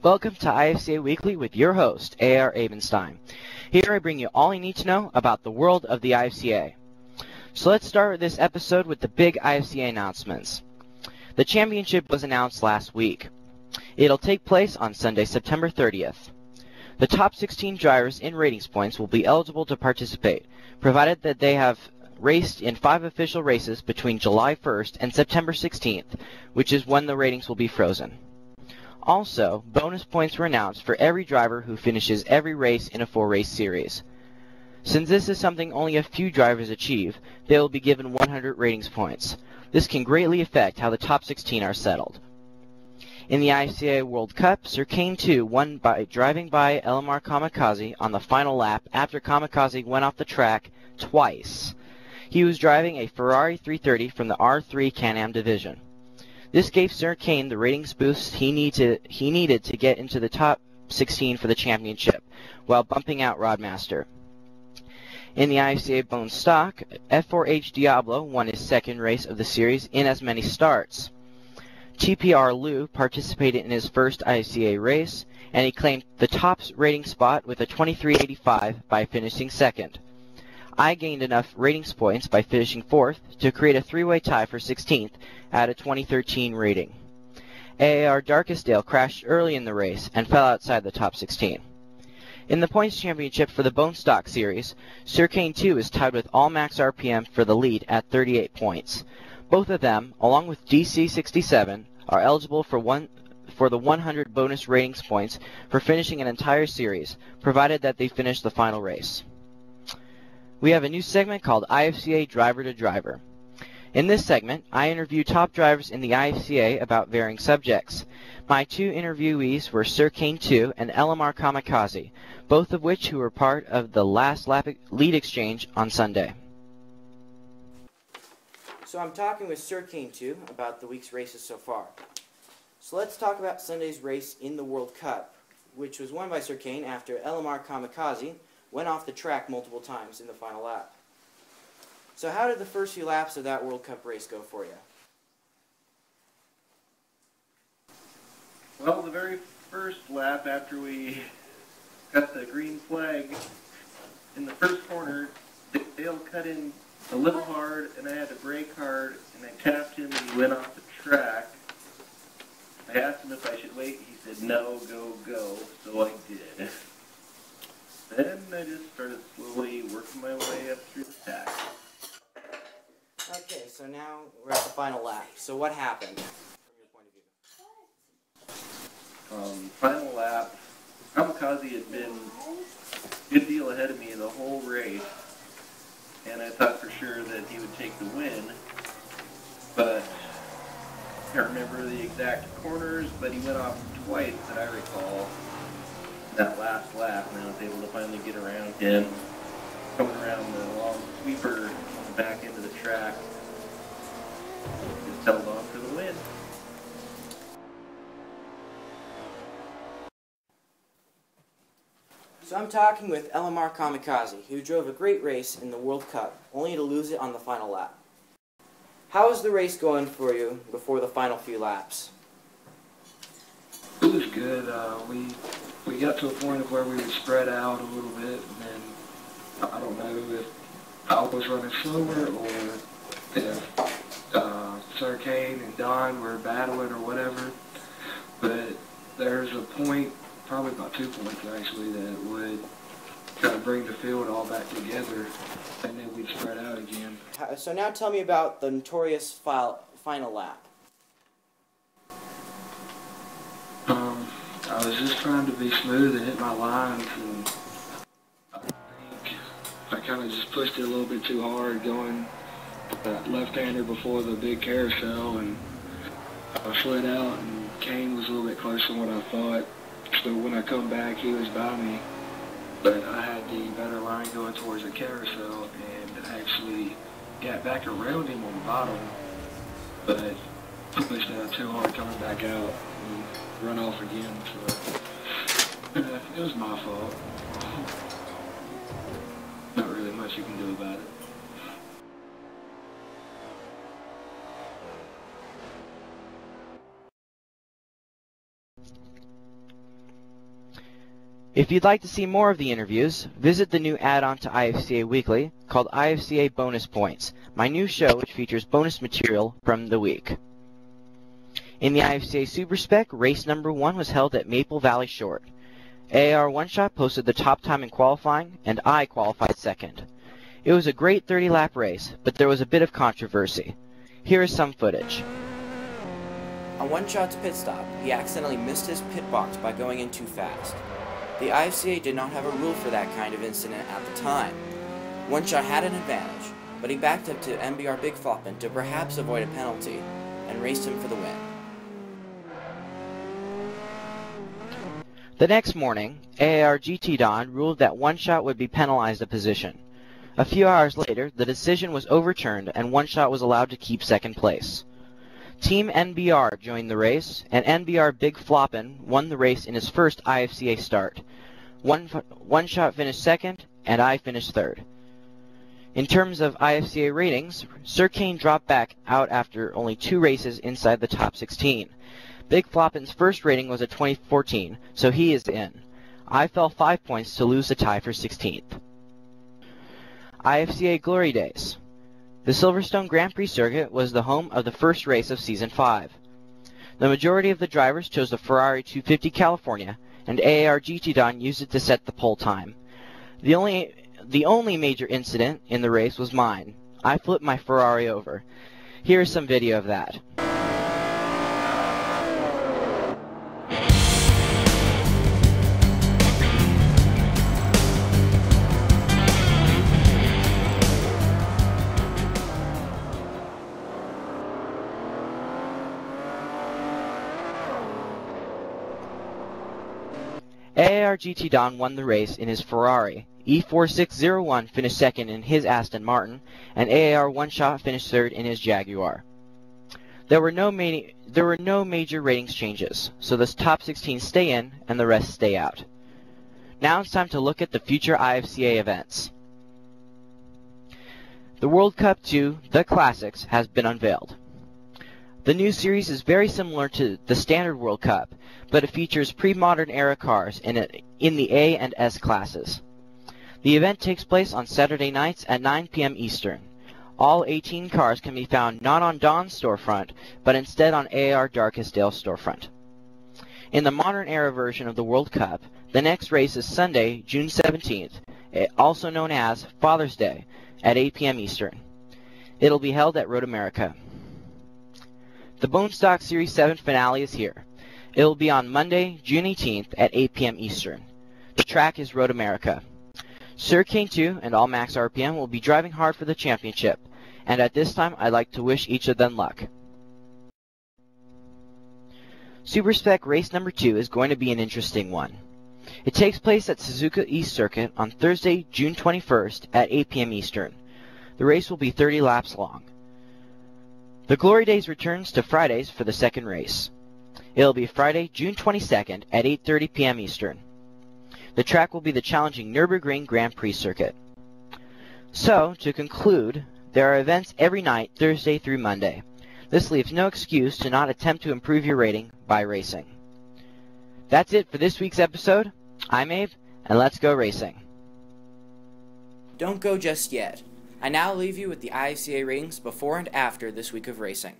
Welcome to IFCA Weekly with your host, AAR ABEnstein. Here I bring you all you need to know about the world of the IFCA. So let's start this episode with the big IFCA announcements. The championship was announced last week. It'll take place on Sunday, September 30th. The top 16 drivers in ratings points will be eligible to participate, provided that they have raced in 5 official races between July 1st and September 16th, which is when the ratings will be frozen. Also, bonus points were announced for every driver who finishes every race in a 4-race series. Since this is something only a few drivers achieve, they will be given 100 ratings points. This can greatly affect how the top 16 are settled. In the IFCA World Cup, Sir Kane 2 won by driving by AAR Kamikaze on the final lap after Kamikaze went off the track twice. He was driving a Ferrari 330 from the R3 Can-Am division. This gave Sir Kane the ratings boost he needed to get into the top 16 for the championship, while bumping out Rodmaster. In the IFCA Bone Stock, F4H Diablo won his second race of the series in as many starts. TPR Lou participated in his first IFCA race, and he claimed the top rating spot with a 23.85 by finishing second. I gained enough ratings points by finishing 4th to create a 3-way tie for 16th at a 2013 rating. AAR Darkestdale crashed early in the race and fell outside the top 16. In the points championship for the Bone Stock series, Sir Kane 2 is tied with all max RPM for the lead at 38 points. Both of them, along with DC67, are eligible for the 100 bonus ratings points for finishing an entire series, provided that they finish the final race. We have a new segment called IFCA Driver to Driver. In this segment, I interview top drivers in the IFCA about varying subjects. My 2 interviewees were Sir Kane 2 and AAR Kamikaze, both of which who were part of the last lap lead exchange on Sunday. So I'm talking with Sir Kane 2 about the week's races so far. So let's talk about Sunday's race in the World Cup, which was won by Sir Kane after AAR Kamikaze went off the track multiple times in the final lap. So how did the first few laps of that World Cup race go for you? Well, the very first lap after we got the green flag in the first corner, Dale cut in a little hard, and I had to brake hard, and I tapped him, and he went off the track. I asked him if I should wait. He said, "No, go, go," so I did. Then I just started slowly working my way up through the pack. Okay, so now we're at the final lap. So what happened from your point of view? Final lap, Kamikaze had been a good deal ahead of me the whole race, and I thought for sure that he would take the win, but I can't remember the exact corners, but he went off twice that I recall that last lap, and I was able to finally get around him, coming around the long sweeper on the back end of the track. Just held on for the win. So I'm talking with AAR Kamikaze, who drove a great race in the World Cup, only to lose it on the final lap. How was the race going for you before the final few laps? It was good. We got to a point of where we would spread out a little bit, and then I don't know if I was running slower or if Sir Kane and Don were battling or whatever. But there's a point, probably about 2 points actually, that would kind of bring the field all back together, and then we'd spread out again. So now tell me about the notorious final lap. I was just trying to be smooth and hit my lines, and I think I kind of just pushed it a little bit too hard going that left-hander before the big carousel, and I slid out, and Kane was a little bit closer than what I thought. So when I come back, he was by me, but I had the better line going towards the carousel, and actually got back around him on the bottom, but pushed out too hard coming back out and run off again. So it was my fault. Not really much you can do about it. If you'd like to see more of the interviews, visit the new add-on to IFCA Weekly called IFCA Bonus Points, my new show which features bonus material from the week. In the IFCA Super Spec, race number 1 was held at Maple Valley Short. AAR One Shot posted the top time in qualifying, and I qualified second. It was a great 30-lap race, but there was a bit of controversy. Here is some footage. On One Shot's pit stop, he accidentally missed his pit box by going in too fast. The IFCA did not have a rule for that kind of incident at the time. One Shot had an advantage, but he backed up to MBR Big Floppin to perhaps avoid a penalty, and raced him for the win. The next morning, AAR GT Don ruled that One Shot would be penalized a position. A few hours later, the decision was overturned and One Shot was allowed to keep second place. Team NBR joined the race, and NBR Big Floppin won the race in his first IFCA start. One Shot finished second, and I finished third. In terms of IFCA ratings, Sir Kane dropped back out after only 2 races inside the top 16. Big Floppin's first rating was a 2014, so he is in. I fell 5 points to lose the tie for 16th. IFCA Glory Days. The Silverstone Grand Prix circuit was the home of the first race of Season 5. The majority of the drivers chose the Ferrari 250 California, and AAR GT Don used it to set the pole time. The only major incident in the race was mine. I flipped my Ferrari over. Here is some video of that. AAR GT Don won the race in his Ferrari. E4601 finished second in his Aston Martin, and AAR One Shot finished third in his Jaguar. There were no major ratings changes, so the top 16 stay in and the rest stay out. Now it's time to look at the future IFCA events. The World Cup 2, The Classics, has been unveiled. The new series is very similar to the standard World Cup, but it features pre-modern era cars in the A and S classes. The event takes place on Saturday nights at 9 p.m. Eastern. All 18 cars can be found not on Don's storefront, but instead on AAR Darkestdale's storefront. In the modern era version of the World Cup, the next race is Sunday, June 17th, also known as Father's Day, at 8 p.m. Eastern. It'll be held at Road America. The Bone Stock Series 7 finale is here. It will be on Monday, June 18th at 8 p.m. Eastern. The track is Road America. Sir Kane 2 and All Max RPM will be driving hard for the championship, and at this time I'd like to wish each of them luck. Super Spec race number 2 is going to be an interesting one. It takes place at Suzuka East Circuit on Thursday, June 21st at 8 p.m. Eastern. The race will be 30 laps long. The Glory Days returns to Fridays for the second race. It'll be Friday, June 22nd at 8:30 p.m. Eastern. The track will be the challenging Nürburgring Grand Prix circuit. So, to conclude, there are events every night, Thursday through Monday. This leaves no excuse to not attempt to improve your rating by racing. That's it for this week's episode. I'm Abe, and let's go racing. Don't go just yet. I now leave you with the IFCA ratings before and after this week of racing.